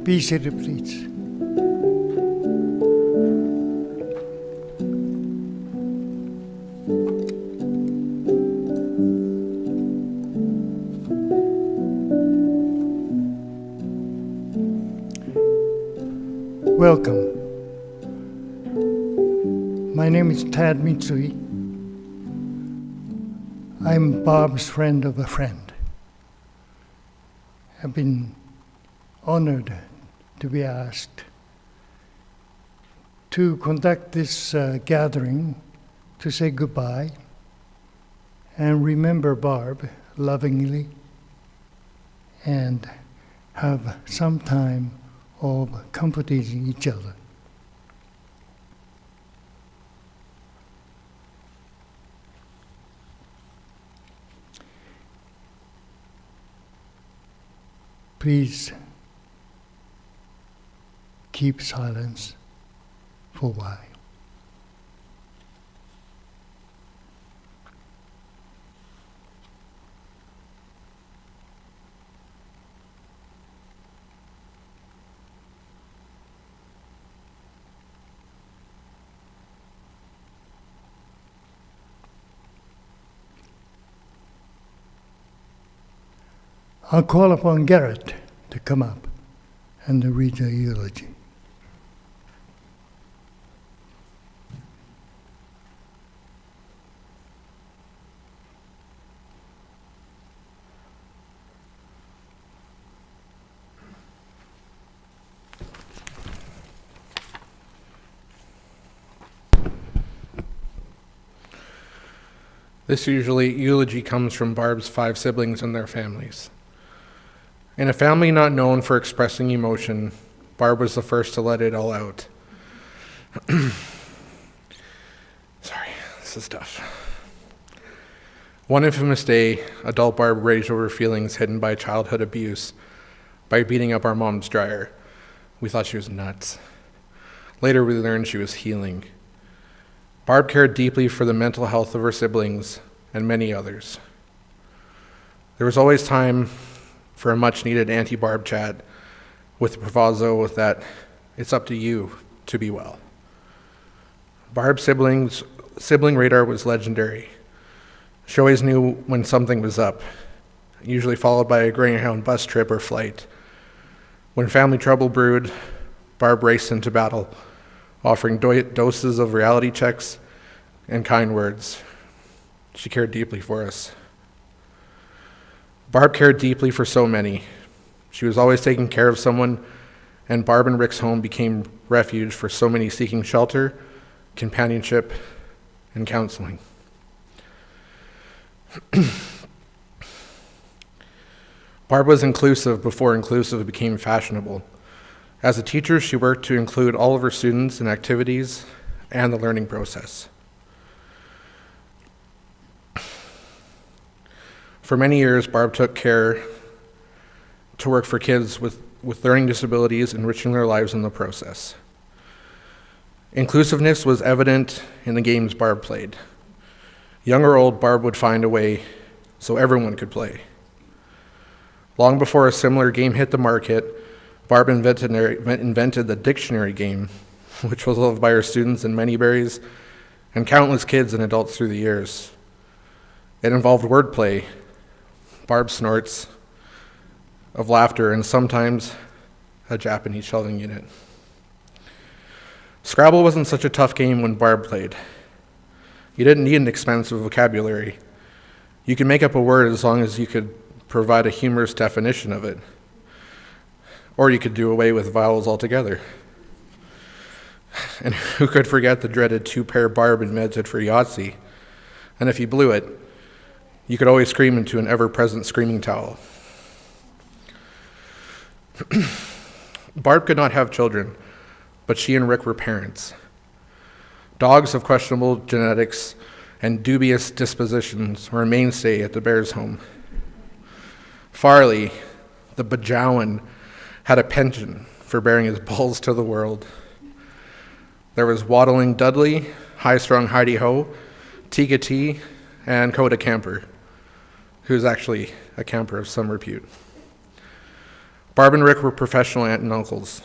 Be seated, please. Welcome. My name is Tad Mitsui. I'm Bob's friend of a friend. I've been honored to be asked to conduct this gathering to say goodbye and remember Barb lovingly and have some time of comforting each other. Please keep silence for a while. I'll call upon Garrett to come up and to read the eulogy. This eulogy comes from Barb's 5 siblings and their families. In a family not known for expressing emotion, Barb was the first to let it all out. Sorry, this is tough. One infamous day, adult Barb raged over feelings hidden by childhood abuse by beating up our mom's dryer. We thought she was nuts. Later, we learned she was healing. Barb cared deeply for the mental health of her siblings and many others. There was always time for a much-needed anti-Barb chat with the proviso that it's up to you to be well. Barb's sibling radar was legendary. She always knew when something was up, usually followed by a Greyhound bus trip or flight. When family trouble brewed, Barb raced into battle, offering doses of reality checks and kind words. She cared deeply for us. Barb cared deeply for so many. She was always taking care of someone, and Barb and Rick's home became refuge for so many seeking shelter, companionship, and counseling. Barb was inclusive before inclusive became fashionable. As a teacher, she worked to include all of her students in activities and the learning process. For many years, Barb took care to work for kids with learning disabilities, enriching their lives in the process. Inclusiveness was evident in the games Barb played. Young or old, Barb would find a way so everyone could play. Long before a similar game hit the market, Barb invented the dictionary game, which was loved by her students and many berries, and countless kids and adults through the years. It involved wordplay, Barb snorts of laughter, and sometimes a Japanese shelving unit. Scrabble wasn't such a tough game when Barb played. You didn't need an expensive vocabulary. You could make up a word as long as you could provide a humorous definition of it. Or you could do away with vowels altogether. And who could forget the dreaded two-pair Barb invented for Yahtzee? And if you blew it, you could always scream into an ever-present screaming towel. Barb could not have children, but she and Rick were parents. Dogs of questionable genetics and dubious dispositions were a mainstay at the Baer's home. Farley, the Bajowan, had a penchant for bearing his balls to the world. There was Waddling Dudley, High-Strung Heidi-Ho, Tiga T, and Coda Camper, who's actually a camper of some repute. Barb and Rick were professional aunt and uncles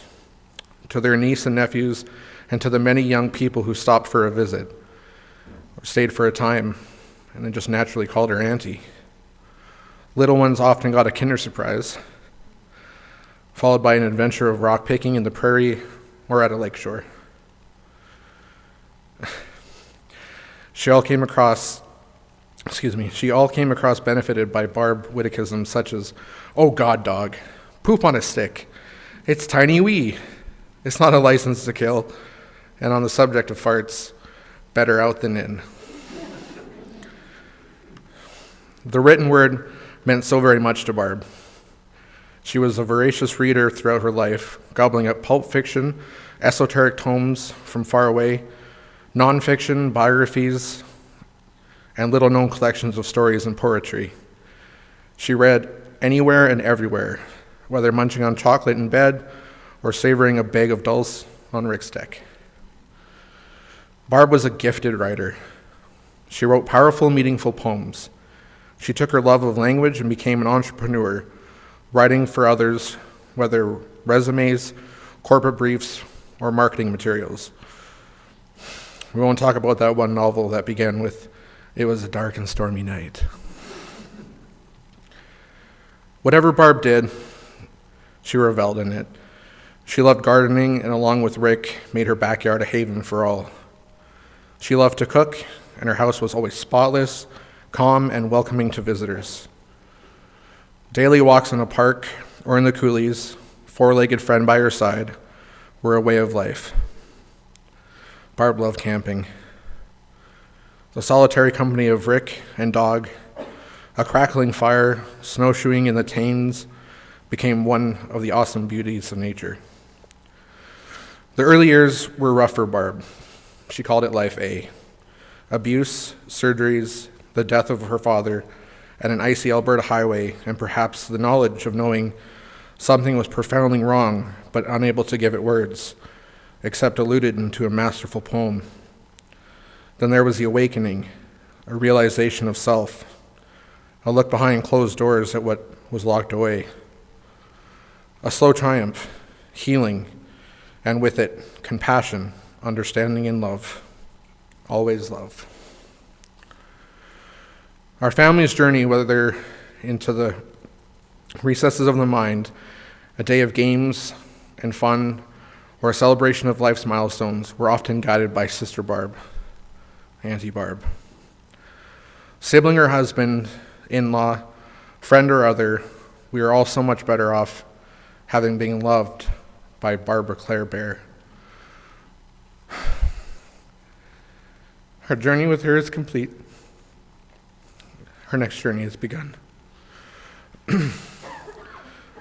to their niece and nephews and to the many young people who stopped for a visit or stayed for a time and then just naturally called her auntie. Little ones often got a Kinder Surprise, followed by an adventure of rock picking in the prairie or at a lakeshore. She all came across benefited by Barb witticisms such as, "Oh God, dog, poop on a stick. It's tiny wee. It's not a license to kill." And on the subject of farts, better out than in. The written word meant so very much to Barb. She was a voracious reader throughout her life, gobbling up pulp fiction, esoteric tomes from far away, nonfiction, biographies, and little-known collections of stories and poetry. She read anywhere and everywhere, whether munching on chocolate in bed or savoring a bag of dulse on Rick's deck. Barb was a gifted writer. She wrote powerful, meaningful poems. She took her love of language and became an entrepreneur, writing for others, whether resumes, corporate briefs, or marketing materials. We won't talk about that one novel that began with, "It was a dark and stormy night." Whatever Barb did, she reveled in it. She loved gardening, and along with Rick, made her backyard a haven for all. She loved to cook, and her house was always spotless, calm, and welcoming to visitors. Daily walks in a park or in the coulees, four-legged friend by her side, were a way of life. Barb loved camping. The solitary company of Rick and dog, a crackling fire, snowshoeing in the Thames, became one of the awesome beauties of nature. The early years were rough for Barb. She called it Life A. Abuse, surgeries, the death of her father, and an icy Alberta highway, and perhaps the knowledge of knowing something was profoundly wrong, but unable to give it words, except alluded into a masterful poem. Then there was the awakening, a realization of self, a look behind closed doors at what was locked away. A slow triumph, healing, and with it, compassion, understanding, and love. Always love. Our family's journey, whether into the recesses of the mind, a day of games and fun, or a celebration of life's milestones, were often guided by Sister Barb, Auntie Barb. Sibling or husband, in-law, friend or other, we are all so much better off having been loved by Barbara Claire Baer. Our journey with her is complete. Her next journey has begun.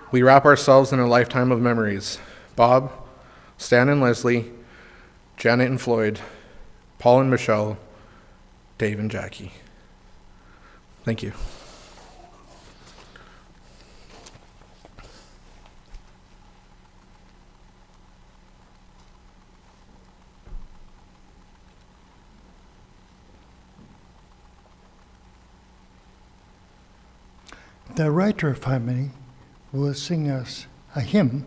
We wrap ourselves in a lifetime of memories. Bob, Stan and Leslie, Janet and Floyd, Paul and Michelle, Dave and Jackie. Thank you. The writer family will sing us a hymn.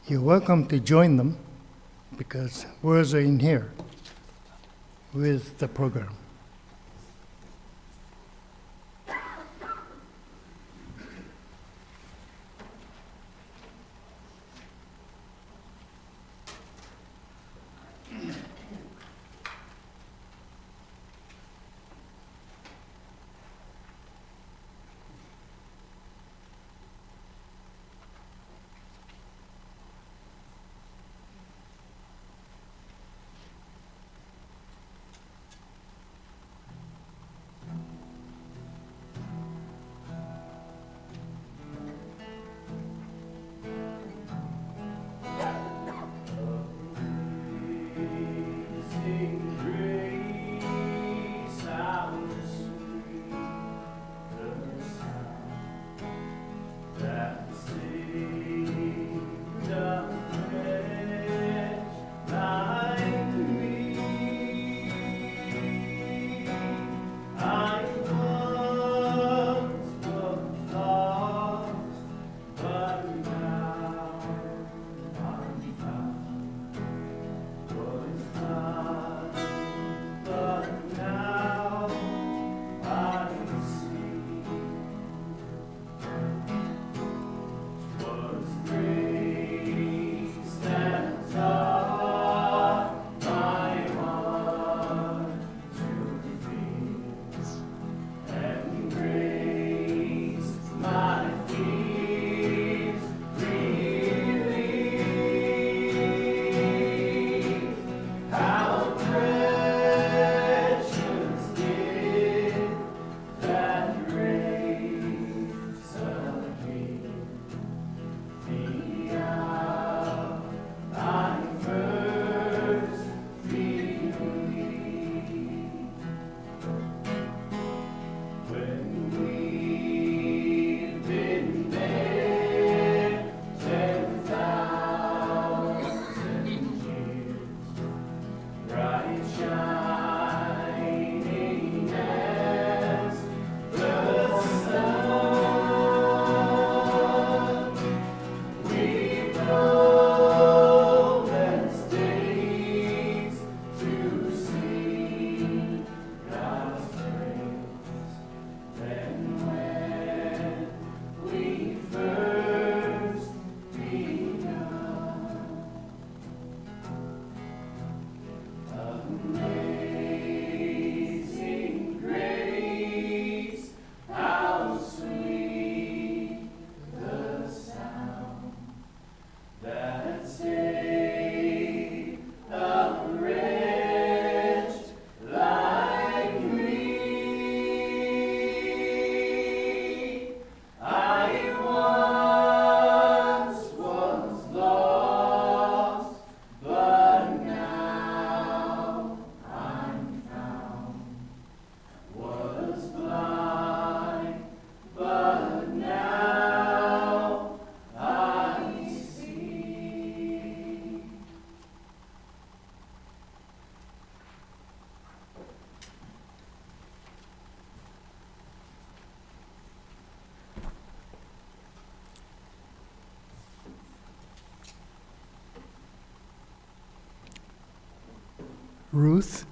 You're welcome to join them because words are in here with the program. Ruth.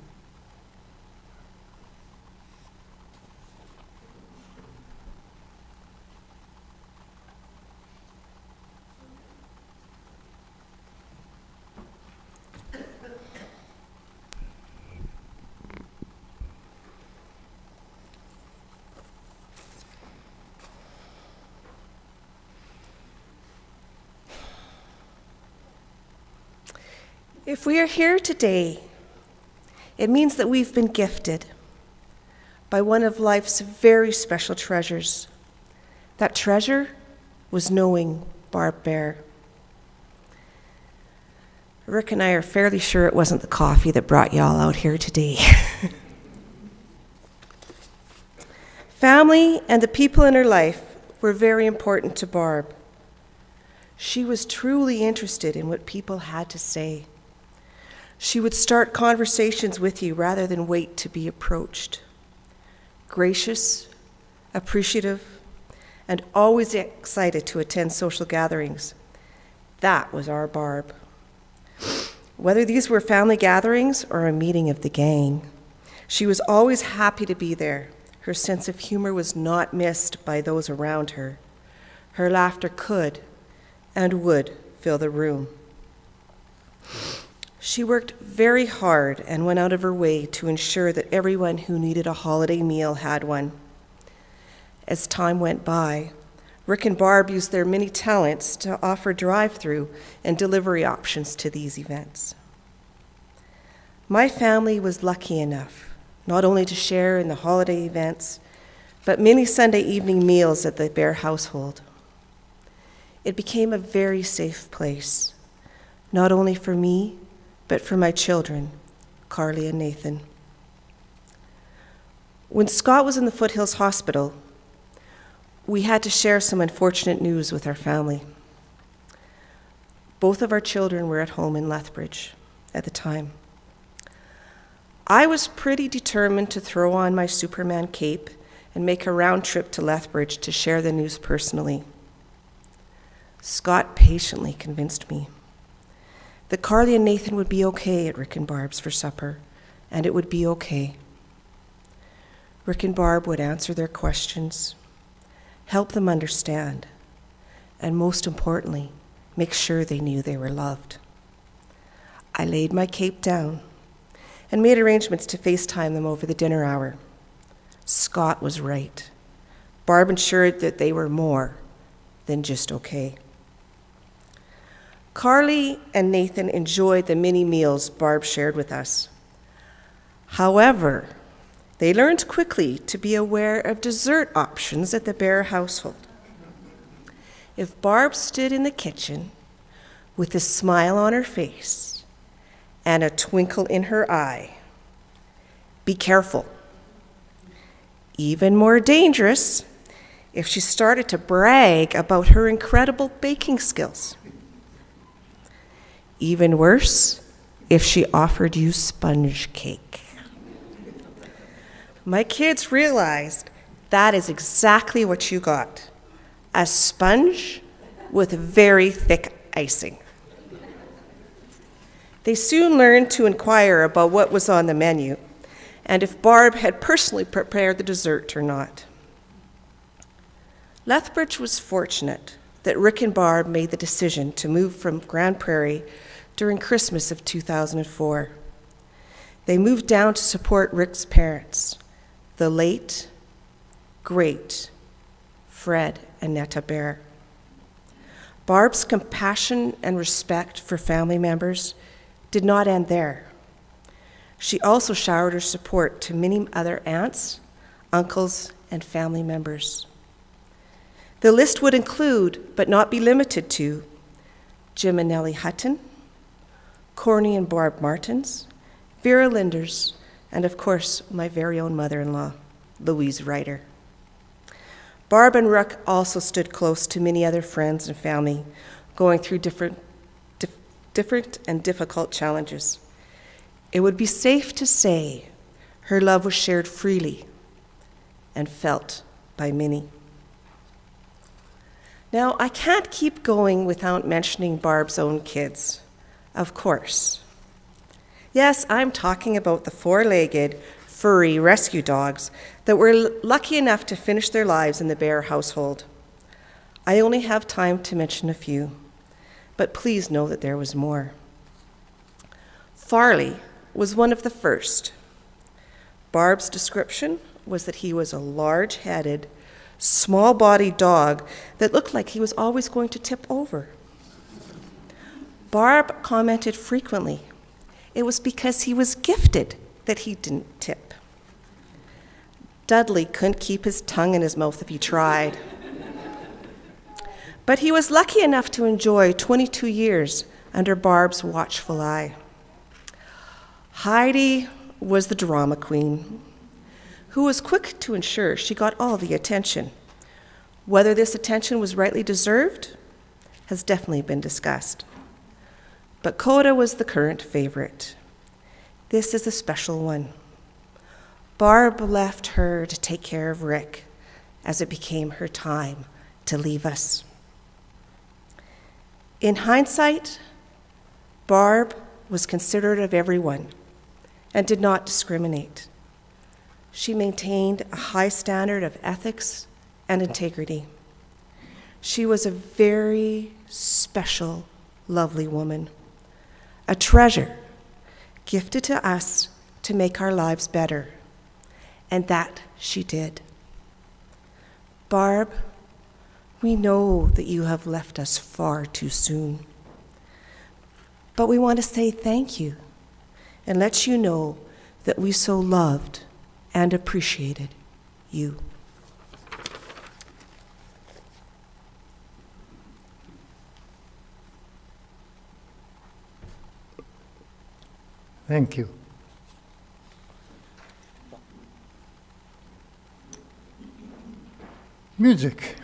If we are here today, it means that we've been gifted by one of life's very special treasures. That treasure was knowing Baer. Rick and I are fairly sure it wasn't the coffee that brought y'all out here today. Family and the people in her life were very important to Barb. She was truly interested in what people had to say. She would start conversations with you rather than wait to be approached. Gracious, appreciative, and always excited to attend social gatherings. That was our Barb. Whether these were family gatherings or a meeting of the gang, she was always happy to be there. Her sense of humor was not missed by those around her. Her laughter could and would fill the room. She worked very hard and went out of her way to ensure that everyone who needed a holiday meal had one. As time went by, Rick and Barb used their many talents to offer drive-through and delivery options to these events. My family was lucky enough not only to share in the holiday events, but many Sunday evening meals at the Baer household. It became a very safe place, not only for me, but for my children, Carly and Nathan. When Scott was in the Foothills Hospital, we had to share some unfortunate news with our family. Both of our children were at home in Lethbridge at the time. I was pretty determined to throw on my Superman cape and make a round trip to Lethbridge to share the news personally. Scott patiently convinced me that Carly and Nathan would be okay at Rick and Barb's for supper, and it would be okay. Rick and Barb would answer their questions, help them understand, and most importantly, make sure they knew they were loved. I laid my cape down and made arrangements to FaceTime them over the dinner hour. Scott was right. Barb ensured that they were more than just okay. Carly and Nathan enjoyed the many meals Barb shared with us. However, they learned quickly to be aware of dessert options at the Baer household. If Barb stood in the kitchen with a smile on her face and a twinkle in her eye, be careful. Even more dangerous if she started to brag about her incredible baking skills. Even worse if she offered you sponge cake. My kids realized that is exactly what you got, a sponge with very thick icing. They soon learned to inquire about what was on the menu and if Barb had personally prepared the dessert or not. Lethbridge was fortunate that Rick and Barb made the decision to move from Grand Prairie during Christmas of 2004. They moved down to support Rick's parents, the late, great Fred and Netta Baer. Barb's compassion and respect for family members did not end there. She also showered her support to many other aunts, uncles, and family members. The list would include, but not be limited to, Jim and Nellie Hutton, Corny and Barb Martins, Vera Linders, and of course, my very own mother-in-law, Louise Ryder. Barb and Rick also stood close to many other friends and family going through different and difficult challenges. It would be safe to say her love was shared freely and felt by many. Now, I can't keep going without mentioning Barb's own kids, of course. Yes, I'm talking about the four-legged, furry rescue dogs that were lucky enough to finish their lives in the Baer household. I only have time to mention a few, but please know that there was more. Farley was one of the first. Barb's description was that he was a large-headed, small-bodied dog that looked like he was always going to tip over. Barb commented frequently it was because he was gifted that he didn't tip. Dudley couldn't keep his tongue in his mouth if he tried. But he was lucky enough to enjoy 22 years under Barb's watchful eye. Heidi was the drama queen, who was quick to ensure she got all the attention. Whether this attention was rightly deserved has definitely been discussed. But Coda was the current favorite. This is a special one. Barb left her to take care of Rick as it became her time to leave us. In hindsight, Barb was considerate of everyone and did not discriminate. She maintained a high standard of ethics and integrity. She was a very special, lovely woman, a treasure gifted to us to make our lives better, and that she did. Barb, we know that you have left us far too soon, but we want to say thank you and let you know that we so loved and appreciated you. Thank you. Music.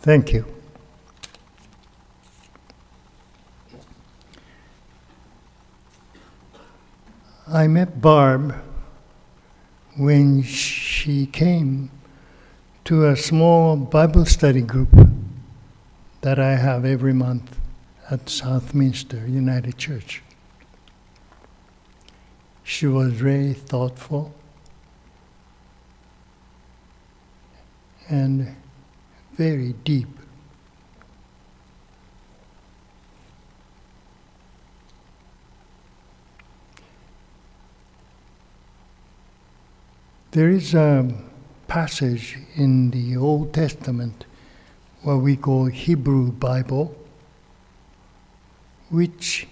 Thank you. I met Barb when she came to a small Bible study group that I have every month at Southminster United Church. She was very thoughtful and very deep. There is a passage in the Old Testament, what we call Hebrew Bible, which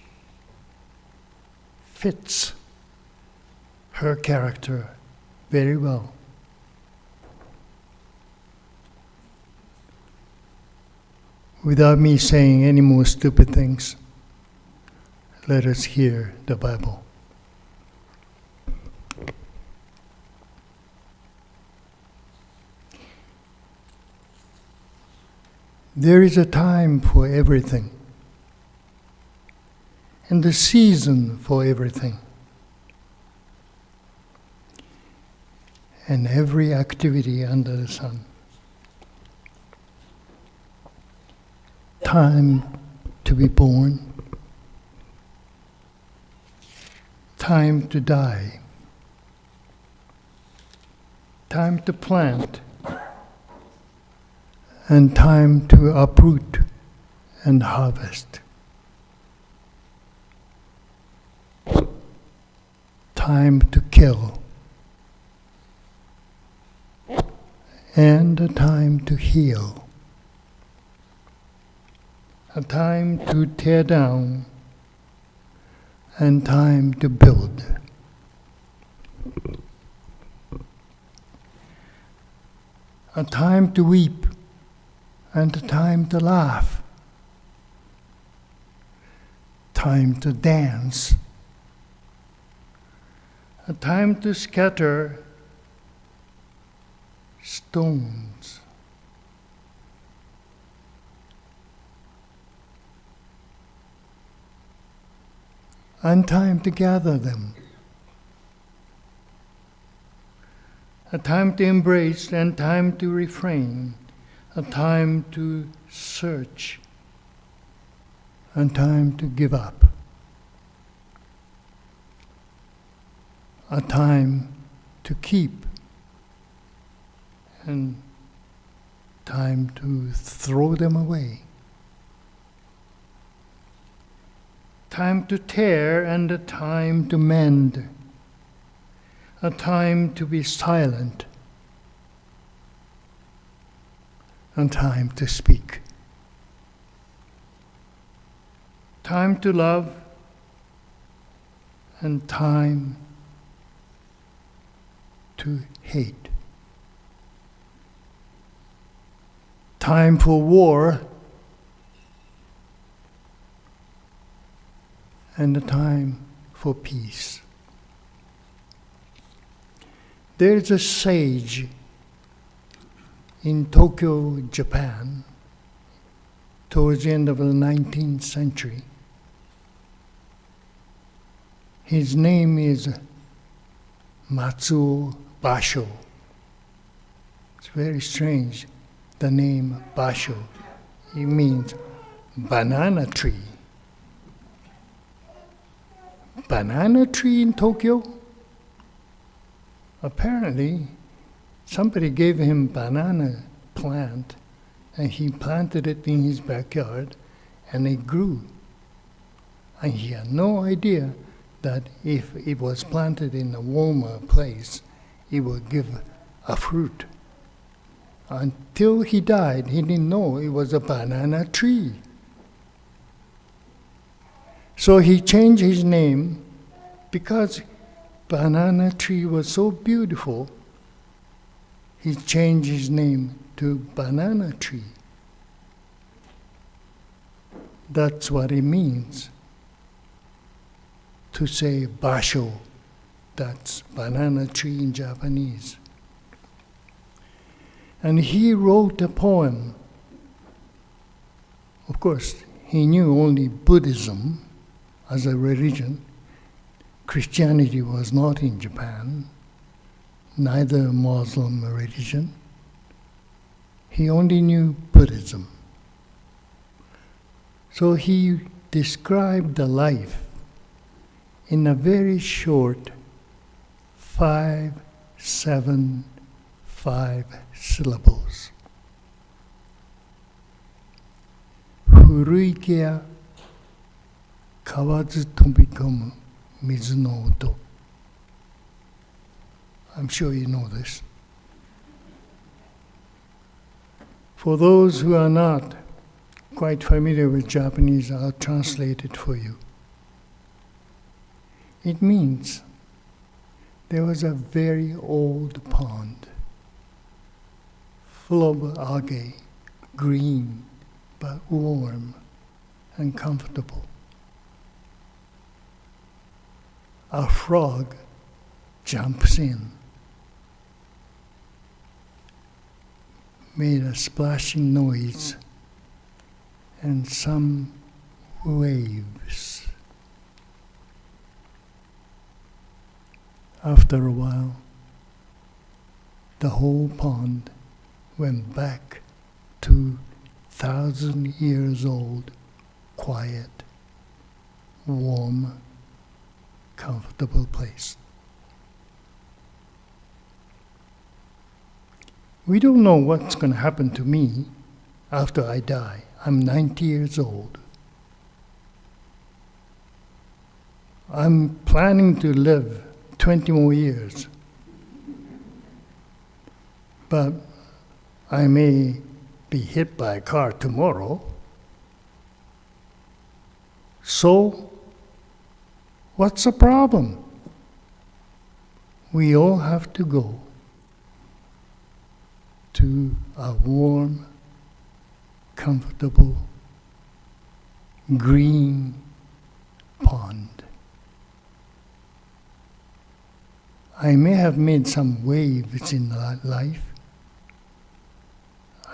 fits her character very well. Without me saying any more stupid things, let us hear the Bible. There is a time for everything, and a season for everything, and every activity under the sun. Time to be born, time to die, time to plant, and time to uproot and harvest. Time to kill, and a time to heal. A time to tear down, and time to build. A time to weep, and a time to laugh. Time to dance. A time to scatter stones. And time to gather them. A time to embrace and time to refrain. A time to search and time to give up. A time to keep and time to throw them away. Time to tear and a time to mend. A time to be silent and time to speak. Time to love and time to hate. Time for war and a time for peace. There's a sage in Tokyo, Japan, towards the end of the 19th century. His name is Matsuo Basho. It's very strange, the name Basho. It means banana tree. Banana tree in Tokyo? Apparently, somebody gave him banana plant, and he planted it in his backyard, and it grew. And he had no idea that if it was planted in a warmer place, it would give a fruit. Until he died, he didn't know it was a banana tree. So he changed his name because banana tree was so beautiful. He changed his name to banana tree. That's what it means to say basho. That's banana tree in Japanese. And he wrote a poem Of course, he knew only Buddhism as a religion. Christianity was not in Japan, neither Muslim religion. He only knew Buddhism. So he described the life in a very short 5, 7, 5 syllables. Furuikeya kawazu tobikomu mizu no oto. I'm sure you know this. For those who are not quite familiar with Japanese, I'll translate it for you. It means there was a very old pond full of algae, green but warm and comfortable. A frog jumps in, made a splashing noise, and some waves. After a while, the whole pond went back to 1,000 years old, quiet, warm, comfortable place. We don't know what's going to happen to me after I die. I'm 90 years old. I'm planning to live 20 more years. But I may be hit by a car tomorrow. So, what's the problem? We all have to go to a warm, comfortable, green pond. I may have made some waves in life.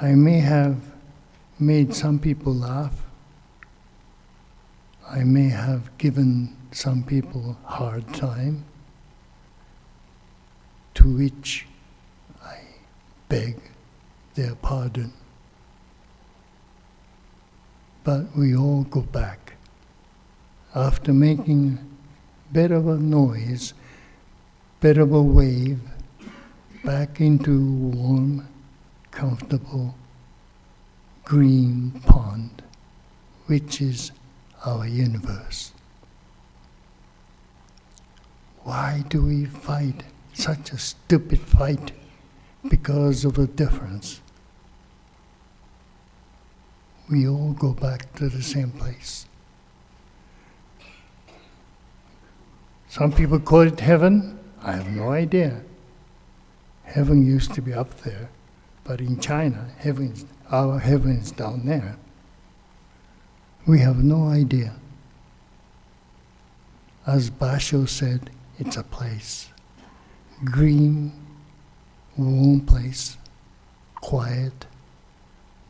I may have made some people laugh. I may have given some people a hard time, to which I beg their pardon. But we all go back after making a bit of a noise, bit of a wave, back into warm, comfortable, green pond, which is our universe. Why do we fight such a stupid fight because of a difference? We all go back to the same place. Some people call it heaven. I have no idea. Heaven used to be up there, but in China, our heaven is down there. We have no idea. As Basho said, it's a place. Green, warm place, quiet,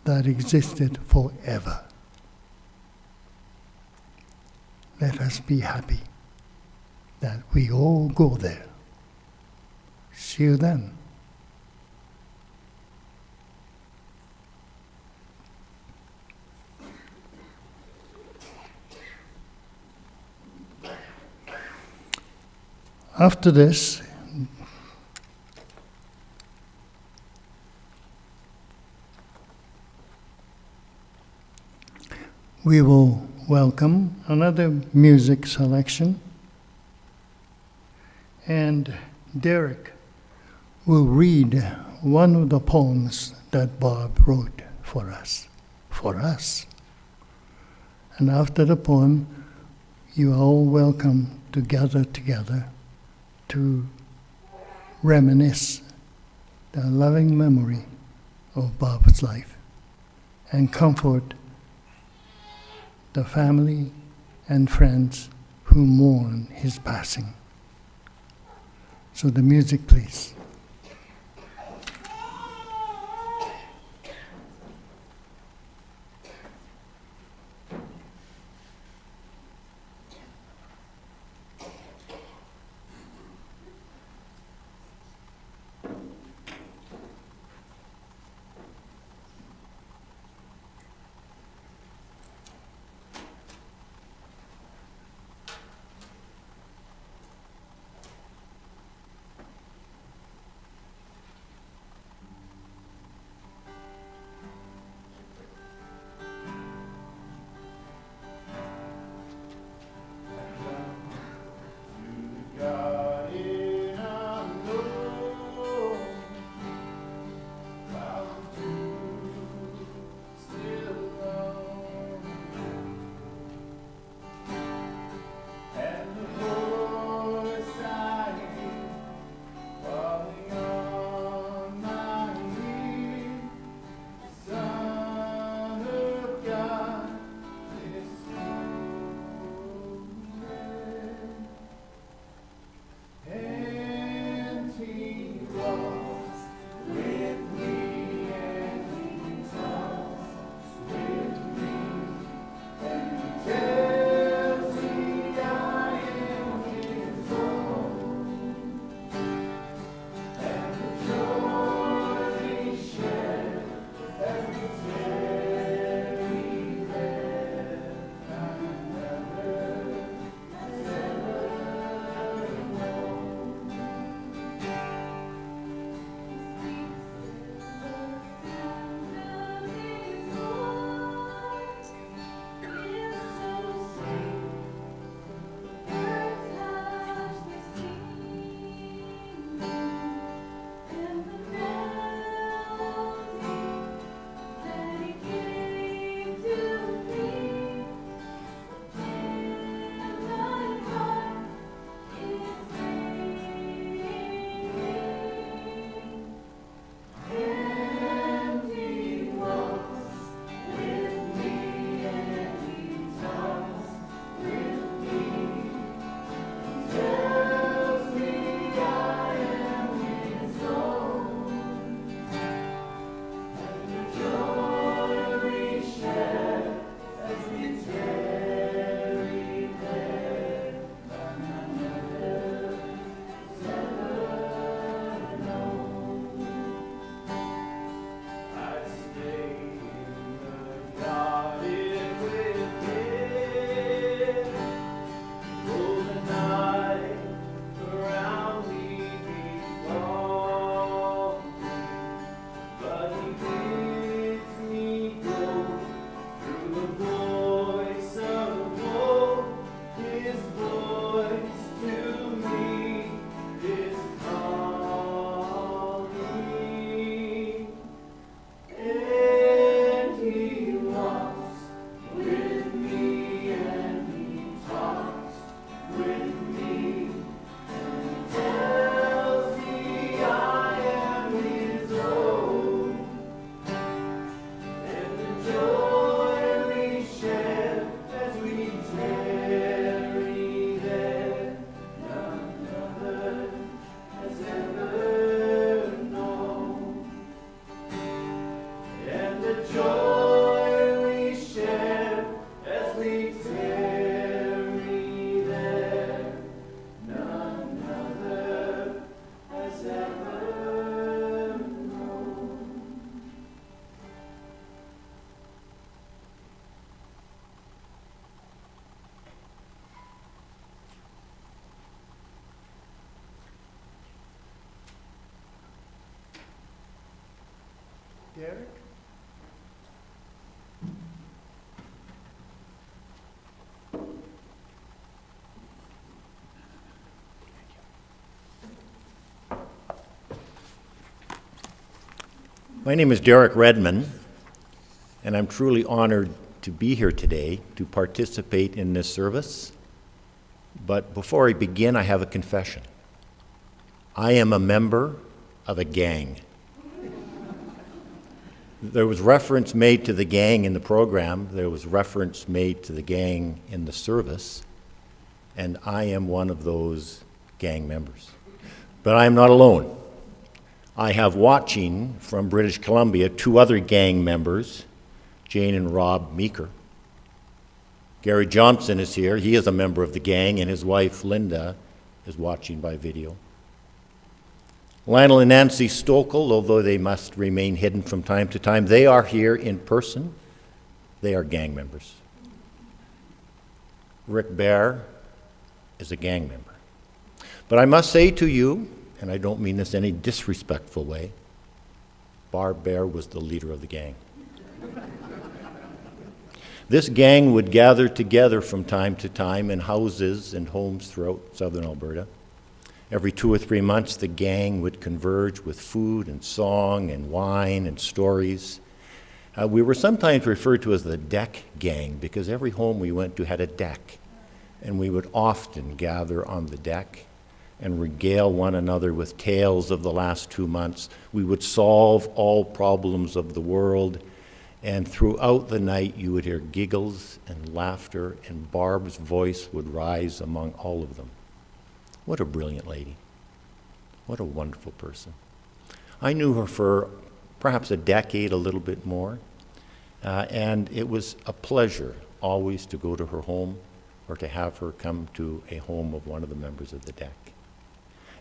that existed forever. Let us be happy that we all go there. See you then. After this, we will welcome another music selection, and Derek will read one of the poems that Bob wrote for us. And after the poem, you are all welcome to gather together to reminisce the loving memory of Bob's life and comfort the family and friends who mourn his passing. So the music, please. Derek. My name is Derek Redman, and I'm truly honored to be here today to participate in this service. But before I begin, I have a confession. I am a member of a gang. There was reference made to the gang in the program. There was reference made to the gang in the service, and I am one of those gang members. But I am not alone. I have watching from British Columbia 2 other gang members, Jane and Rob Meeker. Gary Johnson is here. He is a member of the gang, and his wife, Linda, is watching by video. Lionel and Nancy Stokel, although they must remain hidden from time to time, they are here in person. They are gang members. Rick Baer is a gang member. But I must say to you, and I don't mean this in any disrespectful way, Barb Baer was the leader of the gang. This gang would gather together from time to time in houses and homes throughout southern Alberta. Every 2 or 3 months, the gang would converge with food and song and wine and stories. We were sometimes referred to as the deck gang because every home we went to had a deck, and we would often gather on the deck and regale one another with tales of the last 2 months. We would solve all problems of the world, and throughout the night you would hear giggles and laughter, and Barb's voice would rise among all of them. What a brilliant lady. What a wonderful person. I knew her for perhaps a decade, a little bit more, and it was a pleasure always to go to her home or to have her come to a home of one of the members of the deck.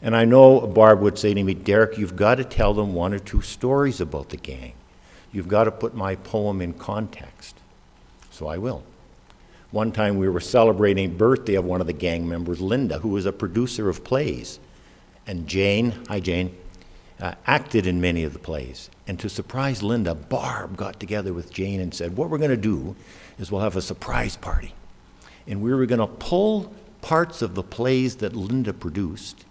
And I know Barb would say to me, Derek, you've got to tell them 1 or 2 stories about the gang. You've got to put my poem in context. So I will. One time we were celebrating the birthday of one of the gang members, Linda, who was a producer of plays. And Jane, hi Jane, acted in many of the plays. And to surprise Linda, Barb got together with Jane and said, what we're going to do is we'll have a surprise party. And we were going to pull parts of the plays that Linda produced,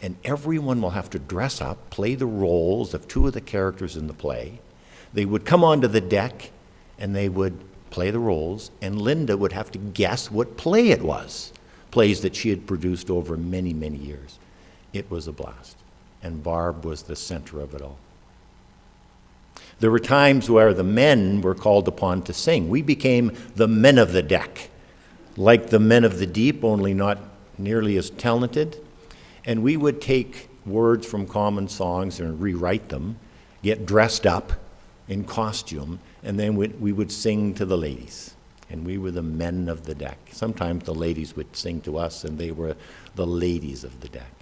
and everyone will have to dress up, play the roles of 2 of the characters in the play. They would come onto the deck, and they would play the roles, and Linda would have to guess what play it was, plays that she had produced over many, many years. It was a blast, and Barb was the center of it all. There were times where the men were called upon to sing. We became the men of the deck, like the men of the deep, only not nearly as talented. And we would take words from common songs and rewrite them, get dressed up in costume, and then we would sing to the ladies. And we were the men of the deck. Sometimes the ladies would sing to us, and they were the ladies of the deck.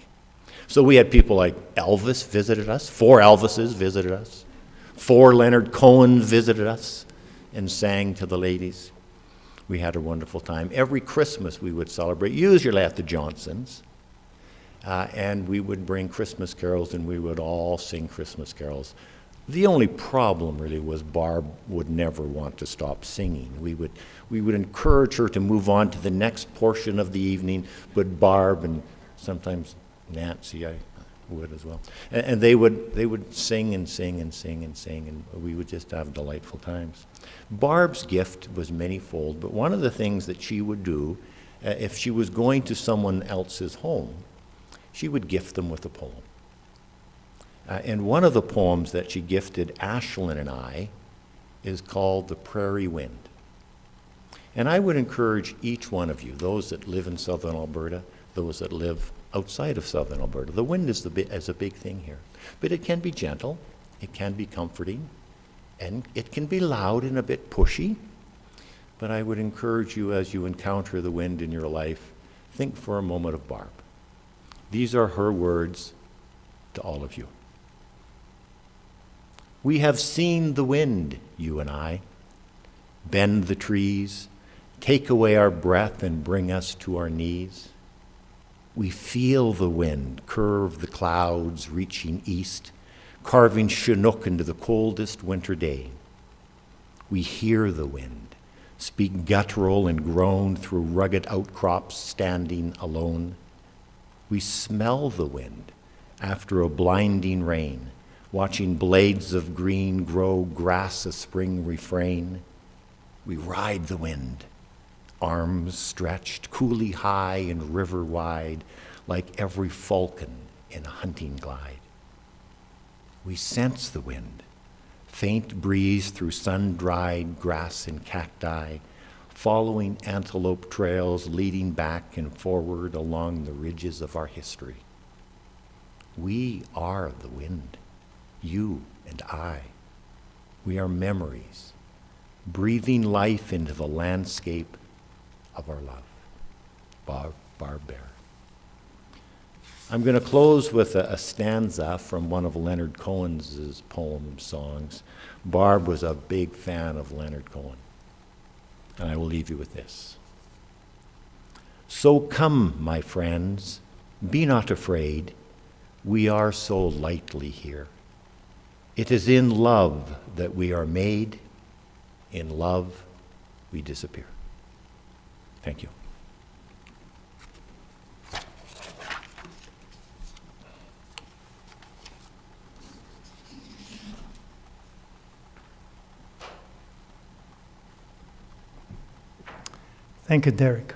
So we had people like Elvis visited us, 4 Elvises visited us, 4 Leonard Cohen visited us and sang to the ladies. We had a wonderful time. Every Christmas we would celebrate, usually at the Johnsons, and we would bring Christmas carols, and we would all sing Christmas carols. The only problem really was Barb would never want to stop singing. We would encourage her to move on to the next portion of the evening, but Barb and sometimes Nancy, I would as well, and they would sing and sing and sing and sing, and we would just have delightful times. Barb's gift was manyfold, but one of the things that she would do, if she was going to someone else's home, she would gift them with a poem. And one of the poems that she gifted Ashlyn and I is called The Prairie Wind. And I would encourage each one of you, those that live in southern Alberta, those that live outside of southern Alberta. The wind is a big thing here. But it can be gentle, it can be comforting, and it can be loud and a bit pushy. But I would encourage you, as you encounter the wind in your life, think for a moment of Barb. These are her words to all of you. We have seen the wind, you and I, bend the trees, take away our breath and bring us to our knees. We feel the wind curve the clouds reaching east, carving Chinook into the coldest winter day. We hear the wind speak guttural and groan through rugged outcrops standing alone. We smell the wind after a blinding rain, watching blades of green grow grass a spring refrain. We ride the wind, arms stretched coolly high and river wide, like every falcon in a hunting glide. We sense the wind, faint breeze through sun-dried grass and cacti, following antelope trails leading back and forward along the ridges of our history. We are the wind, you and I. We are memories, breathing life into the landscape of our love. Baer. I'm going to close with a stanza from one of Leonard Cohen's poem songs. Barb was a big fan of Leonard Cohen. And I will leave you with this. So come, my friends, be not afraid. We are so lightly here. It is in love that we are made. In love, we disappear. Thank you. Thank you, Derek.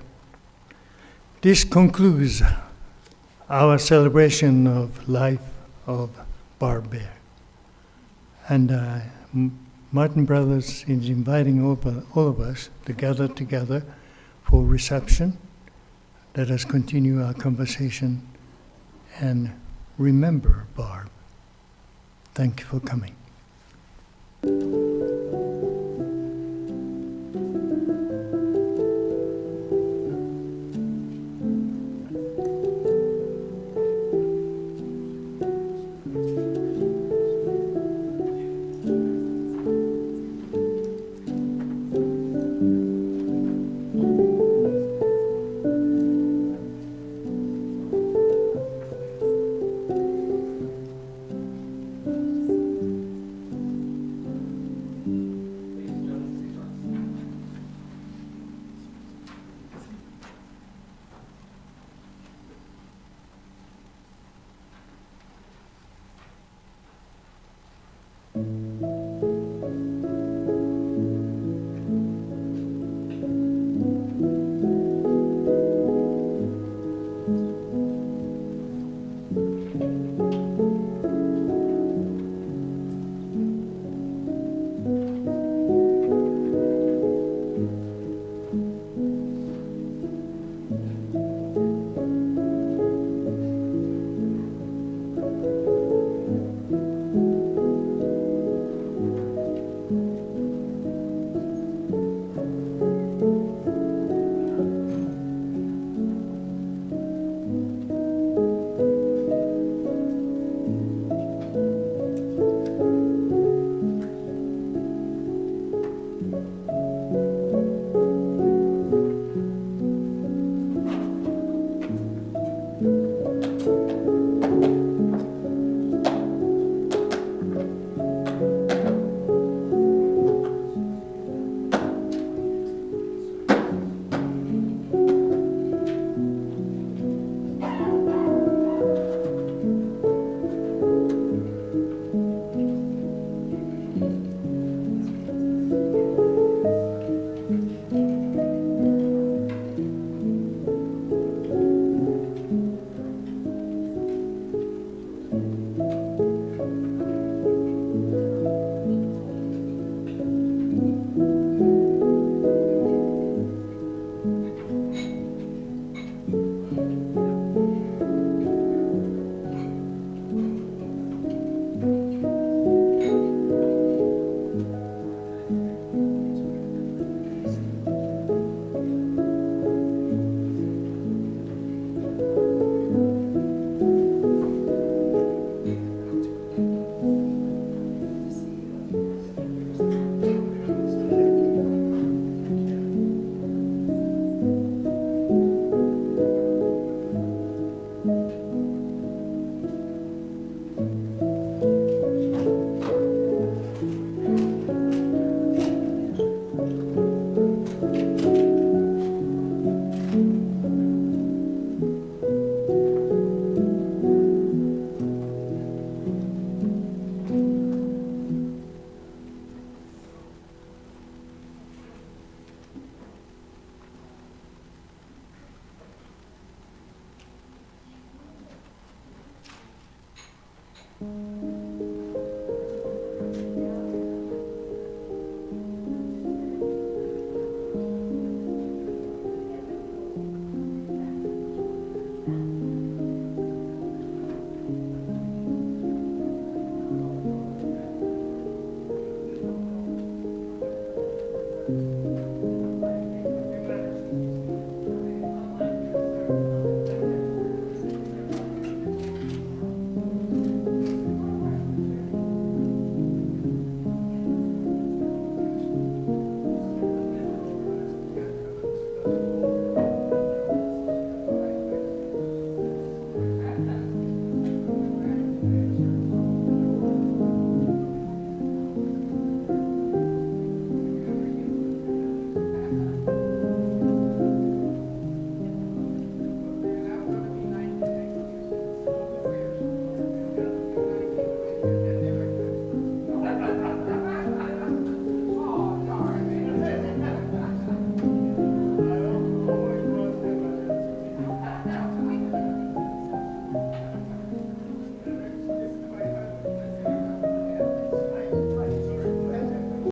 This concludes our celebration of life of Baer. And Martin Brothers is inviting all of us to gather together for reception. Let us continue our conversation and remember Barb. Thank you for coming.